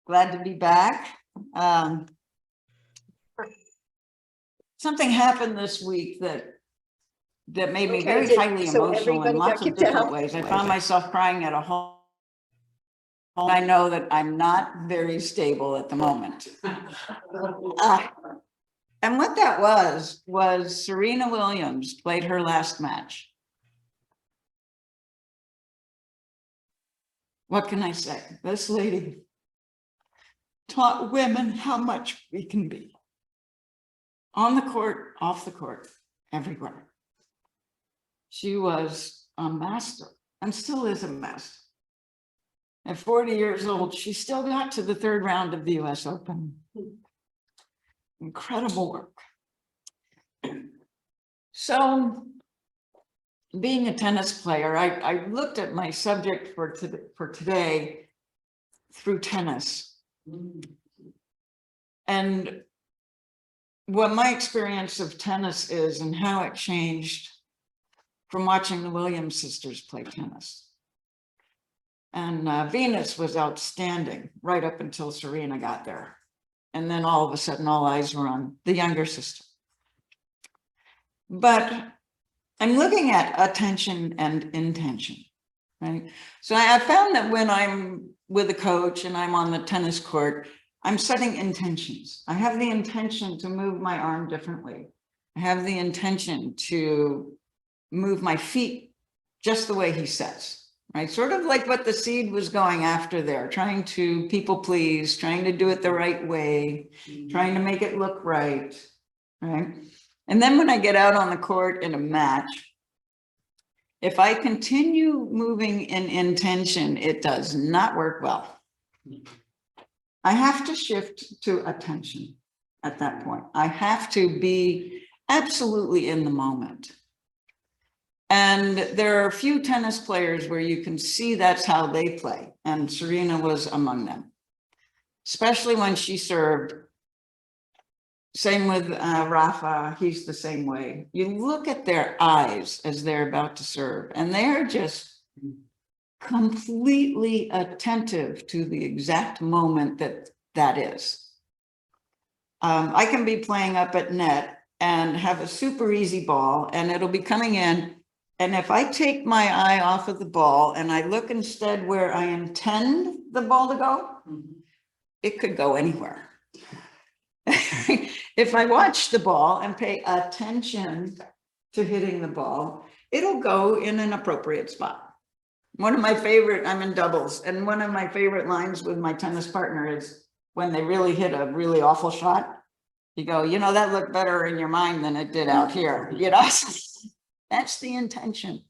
Glad to be back. Something happened this week that made me very highly emotional in lots of different ways. I found myself crying at a home. I know that I'm not very stable at the moment. And what that was Serena Williams played her last match. What can I say? This lady taught women how much we can be. On the court, off the court, everywhere. She was a master and still is a master. At 40 years old, she still got to the third round of the US Open. Incredible work. So, being a tennis player, I looked at my subject for today through tennis. And what my experience of tennis is and how it changed from watching the Williams sisters play tennis. And Venus was outstanding right up until Serena got there. And then all of a sudden, all eyes were on the younger sister. But I'm looking at attention and intention, right? So I found that when I'm with a coach and I'm on the tennis court, I'm setting intentions. I have the intention to move my arm differently. I have the intention to move my feet just the way he says, right? Sort of like what the seed was going after there, trying to people please, trying to do it the right way, trying to make it look right, right? And then when I get out on the court in a match, if I continue moving in intention, it does not work well. I have to shift to attention at that point. I have to be absolutely in the moment. And there are a few tennis players where you can see that's how they play. And Serena was among them, especially when she served. Same with Rafa, he's the same way. You look at their eyes as they're about to serve, and they're just completely attentive to the exact moment that is. I can be playing up at net and have a super easy ball, and it'll be coming in. And if I take my eye off of the ball and I look instead where I intend the ball to go, it could go anywhere. If I watch the ball and pay attention to hitting the ball, it'll go in an appropriate spot. One of my favorite, I'm in doubles, and one of my favorite lines with my tennis partner is when they really hit a really awful shot, you go, you know, that looked better in your mind than it did out here, you know? That's the intention.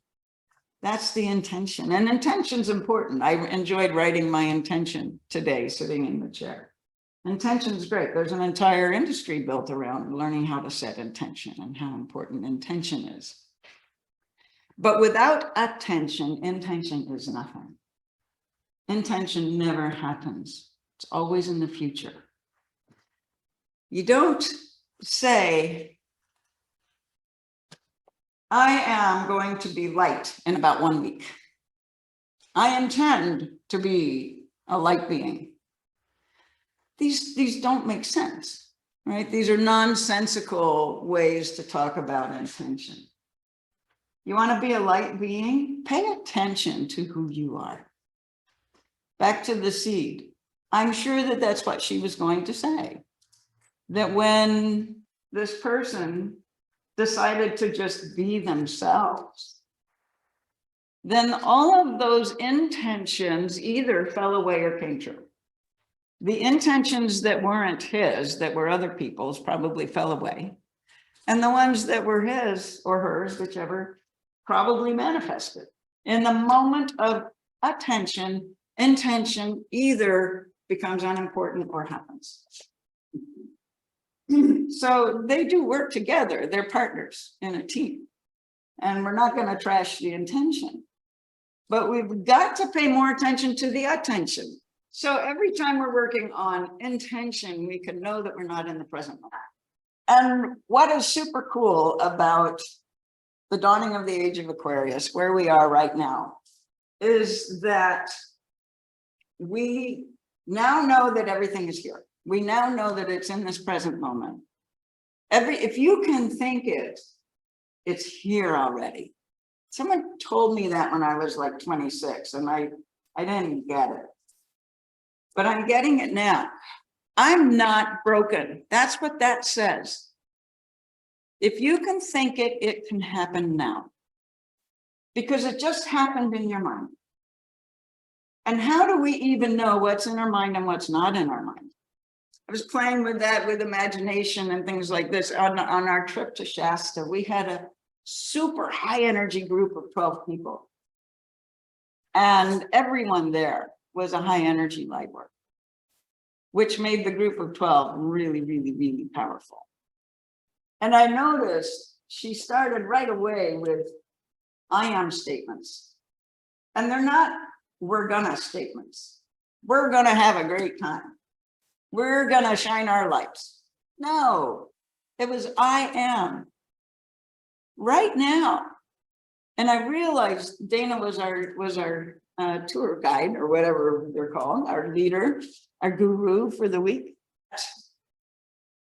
That's the intention. And intention's important. I enjoyed writing my intention today, sitting in the chair. Intention's great. There's an entire industry built around learning how to set intention and how important intention is. But without attention, intention is nothing. Intention never happens. It's always in the future. You don't say, I am going to be light in about 1 week. I intend to be a light being. These don't make sense, right? These are nonsensical ways to talk about intention. You want to be a light being? Pay attention to who you are. Back to the seed. I'm sure that that's what she was going to say. That when this person decided to just be themselves, then all of those intentions either fell away or came true. The intentions that weren't his, that were other people's, probably fell away. And the ones that were his or hers, whichever, probably manifested. In the moment of attention, intention either becomes unimportant or happens. So they do work together. They're partners in a team. And we're not going to trash the intention. But we've got to pay more attention to the attention. So every time we're working on intention, we can know that we're not in the present moment. And what is super cool about the dawning of the age of Aquarius, where we are right now, is that we now know that everything is here. We now know that it's in this present moment. If you can think it, it's here already. Someone told me that when I was like 26 and I didn't get it, but I'm getting it now. I'm not broken. That's what that says. If you can think it, it can happen now. Because it just happened in your mind. And how do we even know what's in our mind and what's not in our mind? I was playing with that with imagination and things like this. On our trip to Shasta, we had a super high energy group of 12 people. And everyone there was a high energy light work, which made the group of 12 really, really, really powerful. And I noticed she started right away with I am statements. And they're not we're gonna statements. We're gonna have a great time. We're gonna shine our lights. No, it was I am right now. And I realized Dana was our tour guide or whatever they're called, our leader, our guru for the week.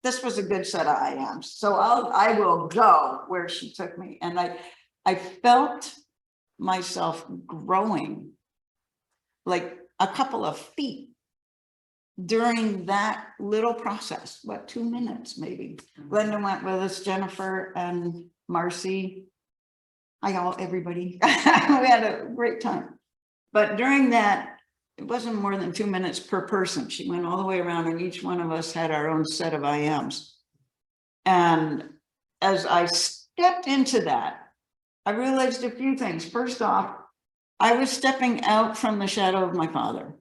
This was a good set of I ams. So I will go where she took me. And I felt myself growing like a couple of feet during that little process. What, 2 minutes maybe? Glenda went with us, Jennifer and Marcy. Everybody. We had a great time. But during that, it wasn't more than 2 minutes per person. She went all the way around and each one of us had our own set of I ams. And as I stepped into that, I realized a few things. First off, I was stepping out from the shadow of my father,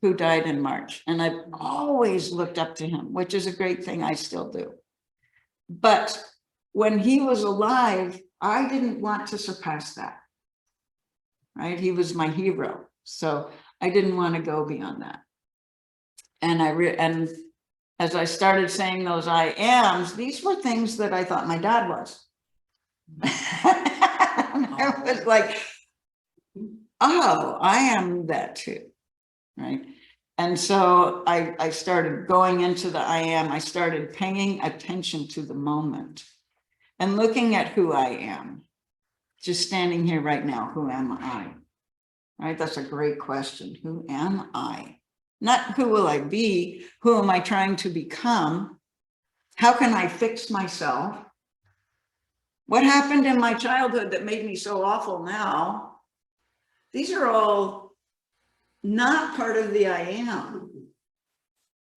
who died in March. And I've always looked up to him, which is a great thing. I still do. But when he was alive, I didn't want to surpass that. Right? He was my hero. So I didn't want to go beyond that. And and as I started saying those I ams, these were things that I thought my dad was. I was like, oh, I am that too, right? And so I started going into the I am. I started paying attention to the moment and looking at who I am. Just standing here right now, who am I? Right? That's a great question. Who am I? Not who will I be? Who am I trying to become? How can I fix myself? What happened in my childhood that made me so awful now? These are all not part of the I am.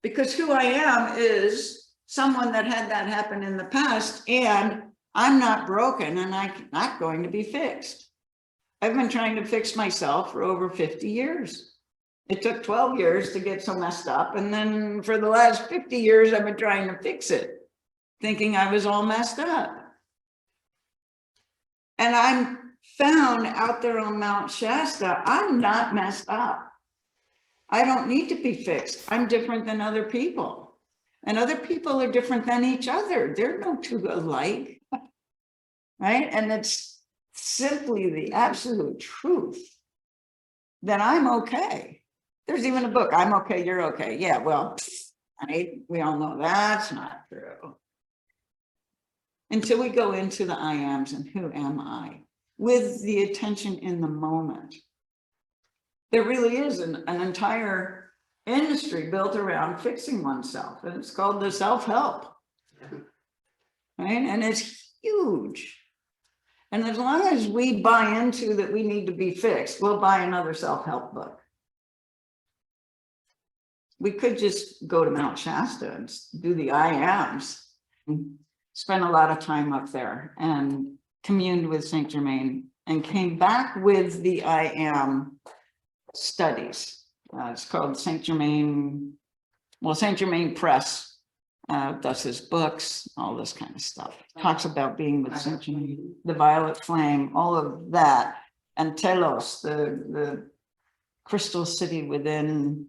Because who I am is someone that had that happen in the past, and I'm not broken and I'm not going to be fixed. I've been trying to fix myself for over 50 years. It took 12 years to get so messed up. And then for the last 50 years, I've been trying to fix it, thinking I was all messed up. And I'm found out there on Mount Shasta, I'm not messed up. I don't need to be fixed. I'm different than other people. And other people are different than each other. They're no two alike, right? And it's simply the absolute truth that I'm okay. There's even a book, I'm okay, you're okay. Yeah, well, we all know that's not true. Until we go into the I ams and who am I with the attention in the moment. There really is an entire industry built around fixing oneself, and it's called the self-help, right? And it's huge. And as long as we buy into that we need to be fixed, we'll buy another self-help book. We could just go to Mount Shasta and do the I ams, and spend a lot of time up there and communed with Saint Germain and came back with the I am studies. It's called Saint Germain, well, Saint Germain Press does his books, all this kind of stuff. Talks about being with Saint Germain, the Violet Flame, all of that. And Telos, the crystal city within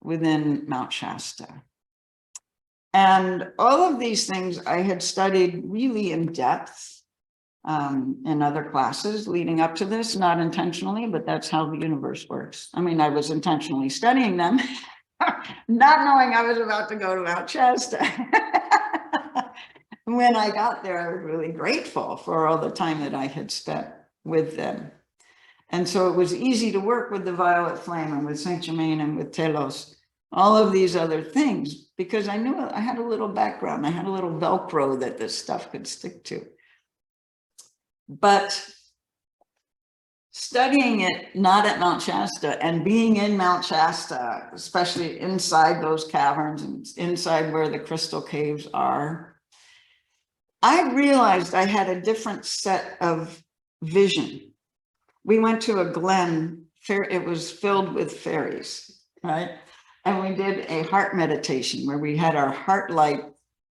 Mount Shasta. And all of these things I had studied really in depth. in other classes leading up to this, not intentionally, but that's how the universe works. I mean, I was intentionally studying them, not knowing I was about to go to Mount Shasta. When I got there, I was really grateful for all the time that I had spent with them. And so it was easy to work with the Violet Flame and with Saint Germain and with Telos, all of these other things, because I knew I had a little background. I had a little Velcro that this stuff could stick to. But studying it not at Mount Shasta and being in Mount Shasta, especially inside those caverns and inside where the crystal caves are, I realized I had a different set of vision. We went to a glen, it was filled with fairies, right? And we did a heart meditation where we had our heart light,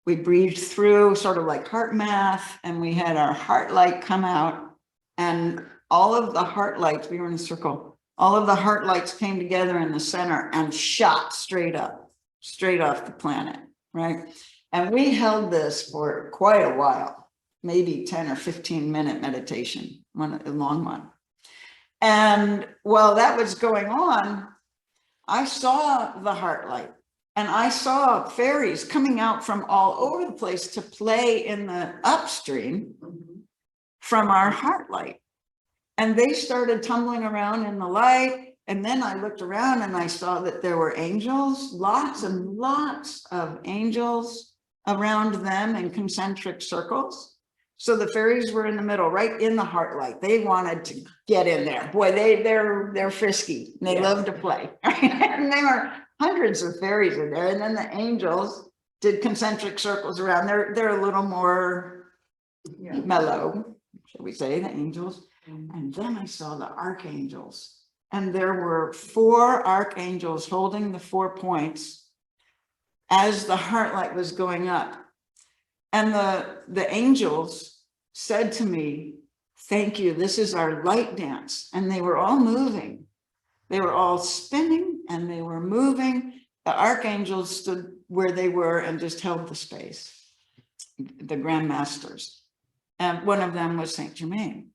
we breathed through sort of like heart math, and we had our heart light come out, and all of the heart lights, we were in a circle, all of the heart lights came together in the center and shot straight up, straight off the planet, right? And we held this for quite a while, maybe 10 or 15-minute meditation, a long one. And while that was going on, I saw the heart light, and I saw fairies coming out from all over the place to play in the upstream from our heart light. And they started tumbling around in the light. And then I looked around and I saw that there were angels, lots and lots of angels around them in concentric circles. So the fairies were in the middle, right in the heart light. They wanted to get in there. Boy, they're frisky. They love to play. And there were hundreds of fairies in there. And then the angels did concentric circles around. They're a little more mellow, shall we say, the angels. And then I saw the archangels. And there were 4 archangels holding the 4 points as the heart light was going up. And the angels said to me, "Thank you, this is our light dance." And they were all moving. They were all spinning and they were moving. The archangels stood where they were and just held the space, the Grand Masters. And one of them was Saint Germain.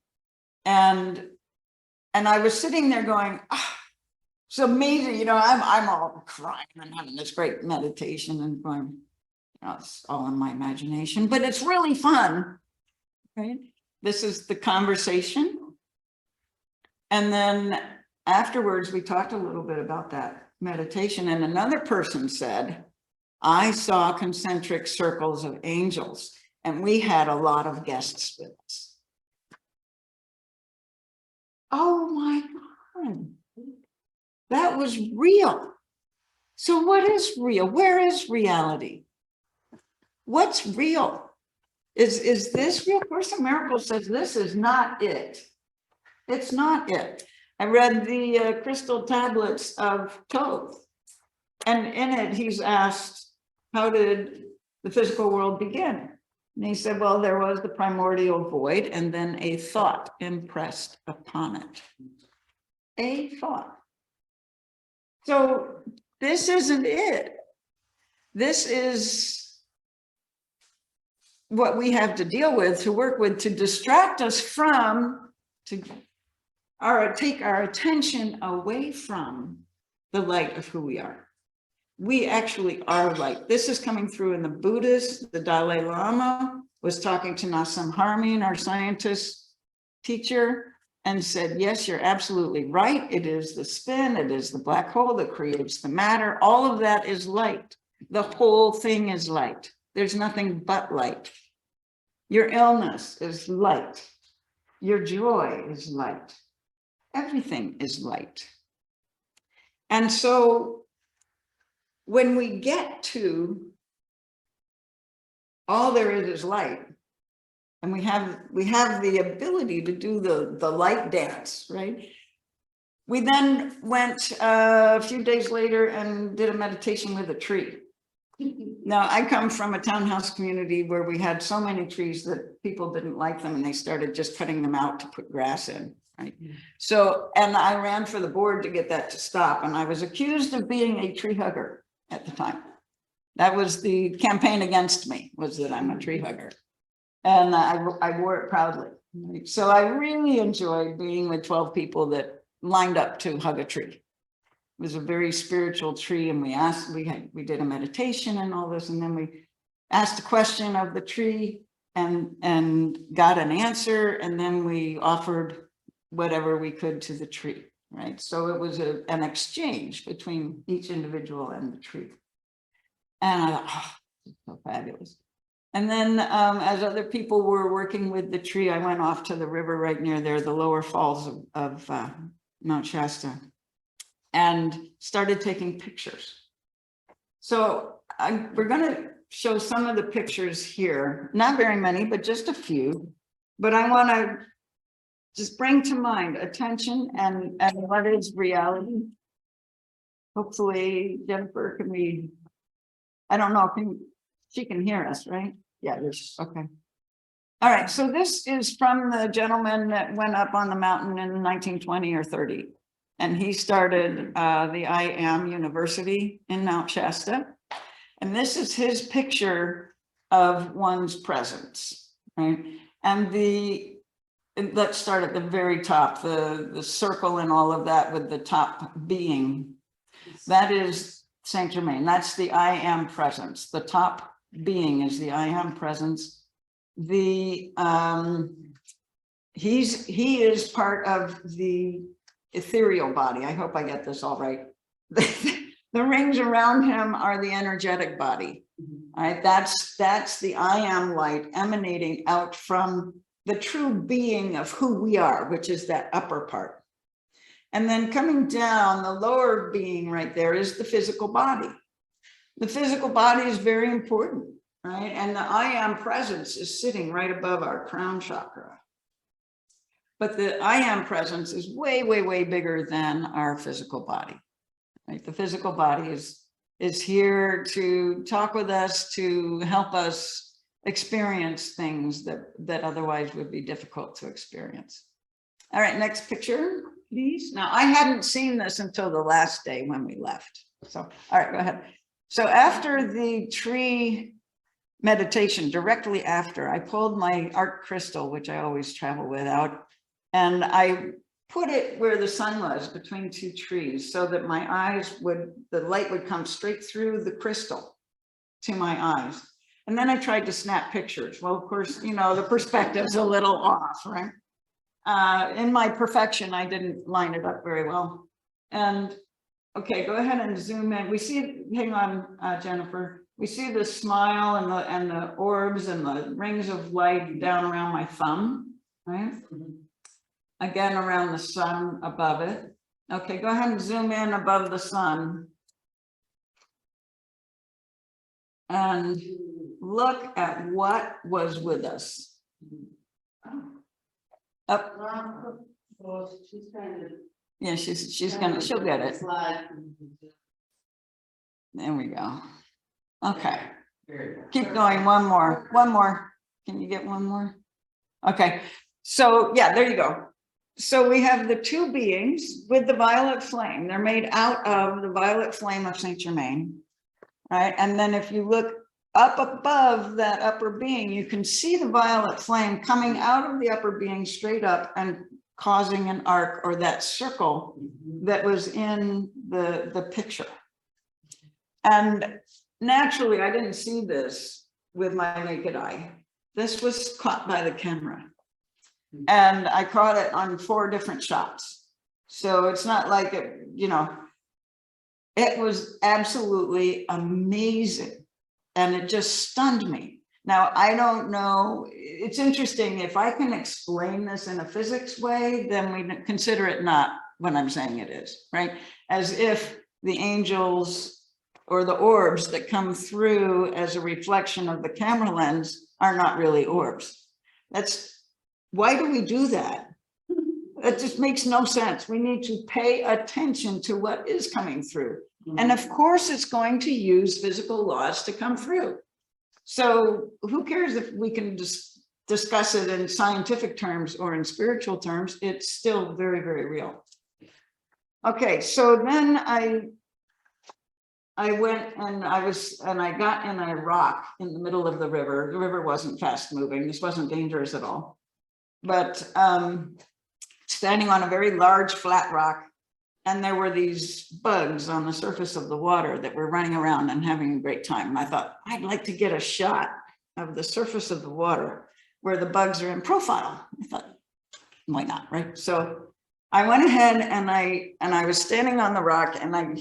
And I was sitting there going, oh, it's amazing. You know, I'm all crying and having this great meditation and going, it's all in my imagination, but it's really fun, right? This is the conversation. And then afterwards, we talked a little bit about that meditation. And another person said, I saw concentric circles of angels, and we had a lot of guests with us. Oh my God, that was real. So what is real? Where is reality? What's real? Is this real? Course in Miracles says this is not it. It's not it. I read the crystal tablets of Thoth, and in it he's asked, how did the physical world begin? And he said, well, there was the primordial void and then a thought impressed upon it. A thought. So this isn't it. This is what we have to deal with, to work with, to distract us from, take our attention away from the light of who we are. We actually are light. This is coming through in the Buddhists. The Dalai Lama was talking to Nassim Haramein, our scientist teacher, and said, yes, you're absolutely right. It is the spin, it is the black hole that creates the matter. All of that is light. The whole thing is light. There's nothing but light. Your illness is light. Your joy is light. Everything is light. And so when we get to all there is light, and we have the ability to do the light dance, right? We then went a few days later and did a meditation with a tree. Now, I come from a townhouse community where we had so many trees that people didn't like them and they started just cutting them out to put grass in, right? So, and I ran for the board to get that to stop, and I was accused of being a tree hugger at the time. That was the campaign against me, was that I'm a tree hugger. And I wore it proudly. Right? So I really enjoyed being with 12 people that lined up to hug a tree. It was a very spiritual tree, and we did a meditation and all this, and then we asked a question of the tree and got an answer, and then we offered whatever we could to the tree, right? So it was an exchange between each individual and the tree. And I thought, oh, so fabulous. And then as other people were working with the tree, I went off to the river right near there, the lower falls of Mount Shasta, and started taking pictures. So we're going to show some of the pictures here, not very many, but just a few. But I want to just bring to mind attention and what is reality. Hopefully, Jennifer, I don't know, she can hear us, right? Yeah, okay. All right, so this is from the gentleman that went up on the mountain in 1920 or 30. And he started the I Am University in Mount Shasta. And this is his picture of one's presence, right? And let's start at the very top, the circle and all of that with the top being. That is Saint Germain. That's the I Am presence. The top being is the I Am presence. He is part of the ethereal body. I hope I get this all right. The rings around him are the energetic body. All right, that's the I Am light emanating out from the true being of who we are, which is that upper part. And then coming down, the lower being right there is the physical body. The physical body is very important, right? And the I Am presence is sitting right above our crown chakra. But the I Am presence is way, way, way bigger than our physical body. Right? The physical body is here to talk with us, to help us experience things that otherwise would be difficult to experience. All right, next picture, please. Now, I hadn't seen this until the last day when we left. So, all right, go ahead. So after the tree meditation, directly after, I pulled my art crystal, which I always travel with, out, and I put it where the sun was, between two trees, so that my eyes the light would come straight through the crystal to my eyes. And then I tried to snap pictures. Well, of course, you know, the perspective's a little off, right? In my perfection, I didn't line it up very well. And okay, go ahead and zoom in. We see, hang on, Jennifer. We see the smile and the orbs and the rings of light down around my thumb, right? Again, around the sun above it. Okay, go ahead and zoom in above the sun. And look at what was with us. Up. Yeah, she'll get it. There we go. Okay. Keep going. One more. Can you get one more? Okay. So yeah, there you go. So we have the two beings with the violet flame. They're made out of the violet flame of Saint Germain, right? And then if you look up above that upper being, you can see the violet flame coming out of the upper being straight up and causing an arc, or that circle that was in the picture. And naturally, I didn't see this with my naked eye. This was caught by the camera. And I caught it on 4 different shots. So it's not like it, you know, it was absolutely amazing. And it just stunned me. Now, I don't know, it's interesting, if I can explain this in a physics way, then we consider it not what I'm saying it is, right? As if the angels or the orbs that come through as a reflection of the camera lens are not really orbs. Why do we do that? That just makes no sense. We need to pay attention to what is coming through. And of course, it's going to use physical laws to come through. So who cares if we can discuss it in scientific terms or in spiritual terms? It's still very, very real. Okay, so then I went and I got in a rock in the middle of the river. The river wasn't fast moving. This wasn't dangerous at all. but standing on a very large flat rock, and there were these bugs on the surface of the water that were running around and having a great time. And I thought, I'd like to get a shot of the surface of the water where the bugs are in profile. I thought, why not, right? So I went ahead and I was standing on the rock, and I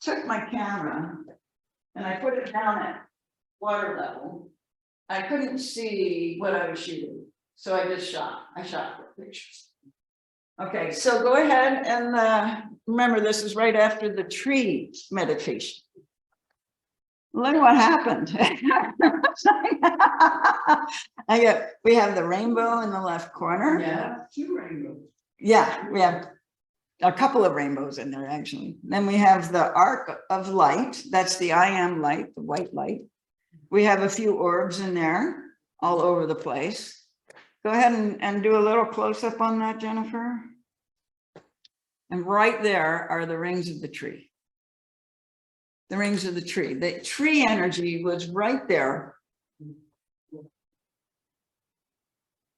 took my camera and I put it down at water level. I couldn't see what I was shooting, so I just shot. I shot for pictures. Okay, so go ahead and remember, this is right after the tree meditation. Look what happened. We have the rainbow in the left corner. Yeah, 2 rainbows. Yeah, we have a couple of rainbows in there, actually. Then we have the arc of light. That's the I am light, the white light. We have a few orbs in there all over the place. Go ahead and do a little close-up on that, Jennifer. And right there are the rings of the tree. The rings of the tree. The tree energy was right there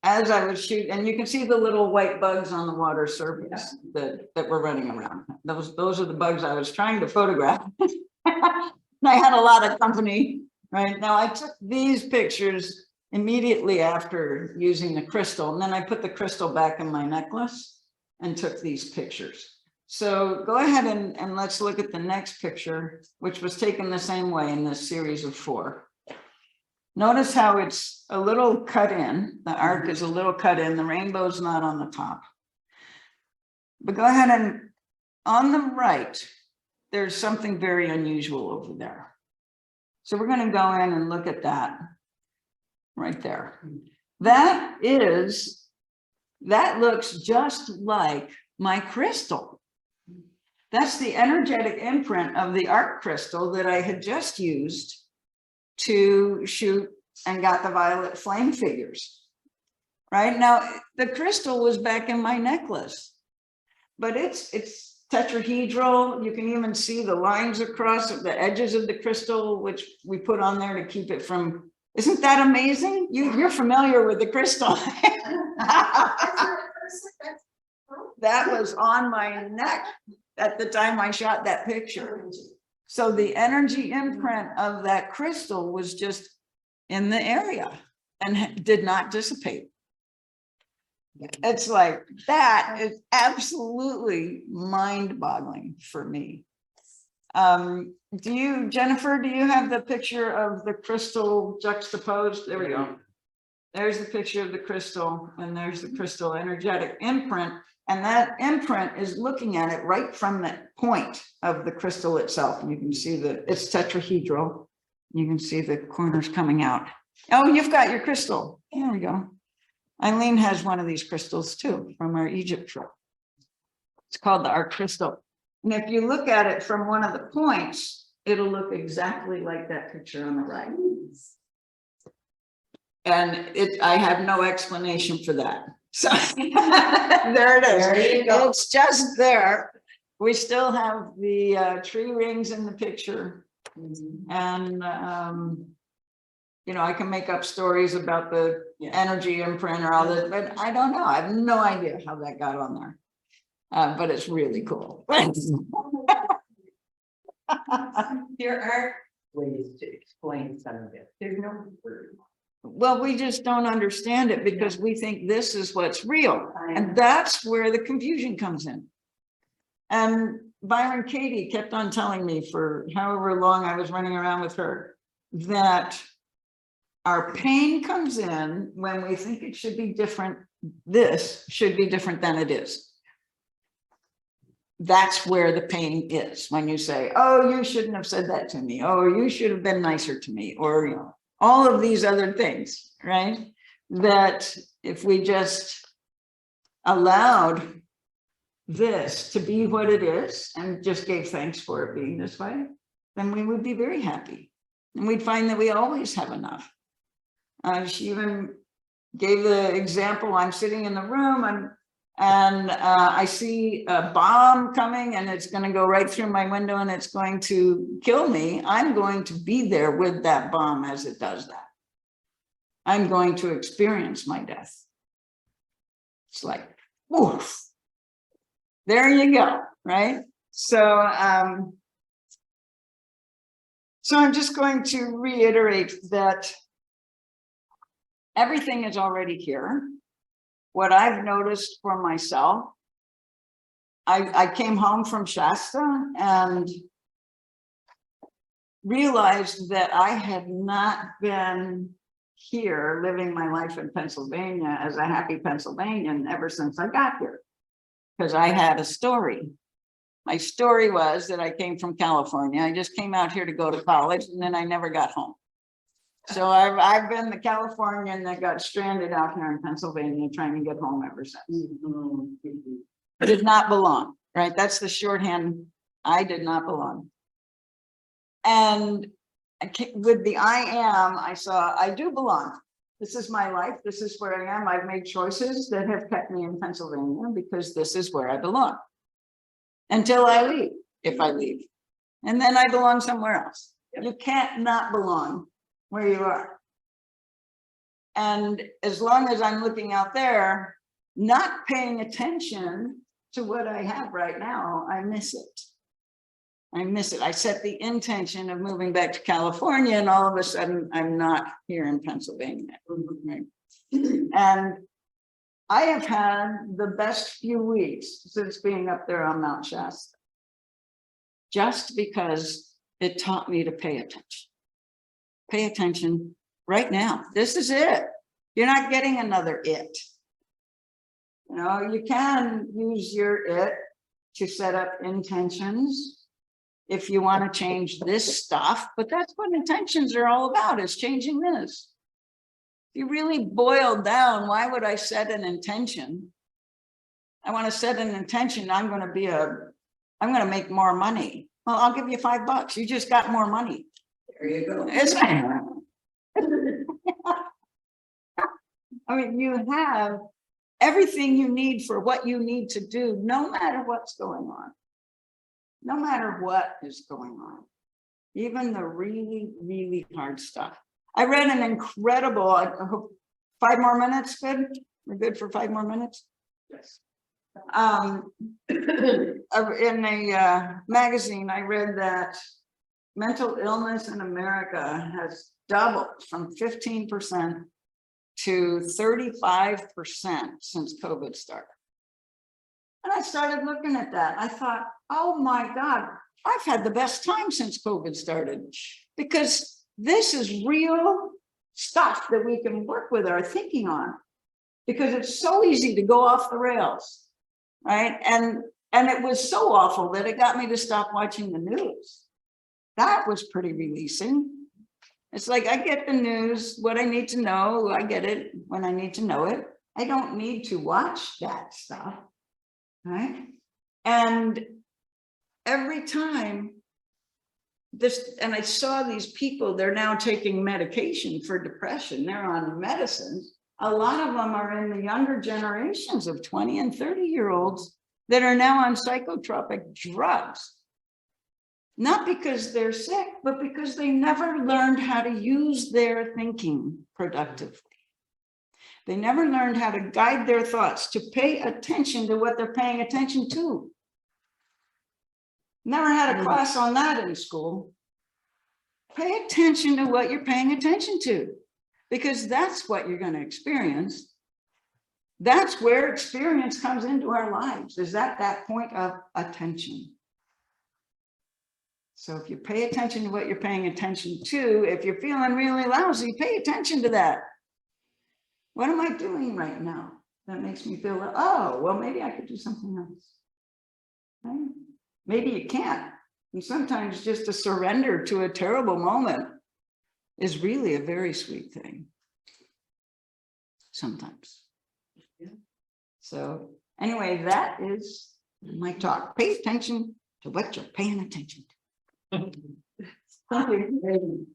as I was shooting. And you can see the little white bugs on the water surface that were running around. Those are the bugs I was trying to photograph. And I had a lot of company. Right now, I took these pictures immediately after using the crystal, and then I put the crystal back in my necklace and took these pictures. So go ahead and let's look at the next picture, which was taken the same way in this series of 4. Notice how it's a little cut in. The arc is a little cut in. The rainbow's not on the top. But go ahead and on the right, there's something very unusual over there. So we're going to go in and look at that right there. That looks just like my crystal. That's the energetic imprint of the arc crystal that I had just used to shoot and got the violet flame figures. Right now, the crystal was back in my necklace, but it's tetrahedral. You can even see the lines across the edges of the crystal, which we put on there to keep it from. Isn't that amazing? You're familiar with the crystal. That was on my neck at the time I shot that picture. So the energy imprint of that crystal was just in the area and did not dissipate. It's like, that is absolutely mind-boggling for me. Jennifer, do you have the picture of the crystal juxtaposed? There we go. There's the picture of the crystal, and there's the crystal energetic imprint. And that imprint is looking at it right from the point of the crystal itself. And you can see it's tetrahedral. You can see the corners coming out. Oh, you've got your crystal. There we go. Eileen has one of these crystals too from our Egypt trip. It's called the arc crystal. And if you look at it from one of the points, it'll look exactly like that picture on the right. And I have no explanation for that. So there it is. There you go. It's just there. We still have the tree rings in the picture. And I can make up stories about the energy imprint or all that, but I don't know. I have no idea how that got on there. But it's really cool. There are ways to explain some of it. There's no word. Well, we just don't understand it because we think this is what's real. And that's where the confusion comes in. And Byron Katie kept on telling me for however long I was running around with her that our pain comes in when we think it should be different. This should be different than it is. That's where the pain is when you say, oh, you shouldn't have said that to me. Oh, you should have been nicer to me. Or all of these other things, right? That if we just allowed this to be what it is and just gave thanks for it being this way, then we would be very happy. And we'd find that we always have enough. She even gave the example, I'm sitting in the room and I see a bomb coming and it's going to go right through my window and it's going to kill me. I'm going to be there with that bomb as it does that. I'm going to experience my death. It's like, woof. There you go, right? So I'm just going to reiterate that everything is already here. What I've noticed for myself, I came home from Shasta and realized that I had not been here living my life in Pennsylvania as a happy Pennsylvanian ever since I got here, because I had a story. My story was that I came from California. I just came out here to go to college and then I never got home. So I've been the Californian that got stranded out here in Pennsylvania trying to get home ever since. Did not belong, right? That's the shorthand. I did not belong. And with the I am, I saw I do belong. This is my life. This is where I am. I've made choices that have kept me in Pennsylvania because this is where I belong. Until I leave, if I leave. And then I belong somewhere else. You can't not belong where you are. And as long as I'm looking out there, not paying attention to what I have right now, I miss it. I miss it. I set the intention of moving back to California and all of a sudden I'm not here in Pennsylvania. Right? And I have had the best few weeks since being up there on Mount Shasta, just because it taught me to pay attention. Pay attention right now. This is it. You're not getting another it. You know, you can use your it to set up intentions if you want to change this stuff, but that's what intentions are all about, is changing this. If you really boil down, why would I set an intention? I want to set an intention. I'm going to make more money. Well, I'll give you $5. You just got more money. There you go. It's I mean, you have everything you need for what you need to do, no matter what's going on. No matter what is going on, even the really, really hard stuff. I read an incredible, I hope 5 more minutes, good? We're good for 5 more minutes? Yes. In a magazine, I read that mental illness in America has doubled from 15% to 35% since COVID started. And I started looking at that. I thought, oh my God, I've had the best time since COVID started, because this is real stuff that we can work with our thinking on, because it's so easy to go off the rails, right? And it was so awful that it got me to stop watching the news. That was pretty releasing. It's like, I get the news, what I need to know, I get it when I need to know it. I don't need to watch that stuff. Right? And every time and I saw these people, they're now taking medication for depression. They're on medicines. A lot of them are in the younger generations of 20 and 30-year-olds that are now on psychotropic drugs. Not because they're sick, but because they never learned how to use their thinking productively. They never learned how to guide their thoughts, to pay attention to what they're paying attention to. Never had a class on that in school. Pay attention to what you're paying attention to, because that's what you're going to experience. That's where experience comes into our lives, is at that point of attention. So if you pay attention to what you're paying attention to, if you're feeling really lousy, pay attention to that. What am I doing right now that makes me feel, oh, well, maybe I could do something else. Right? Maybe you can't. And sometimes just a surrender to a terrible moment is really a very sweet thing. Sometimes. Yeah. So anyway, that is my talk. Pay attention to what you're paying attention to. Thank you.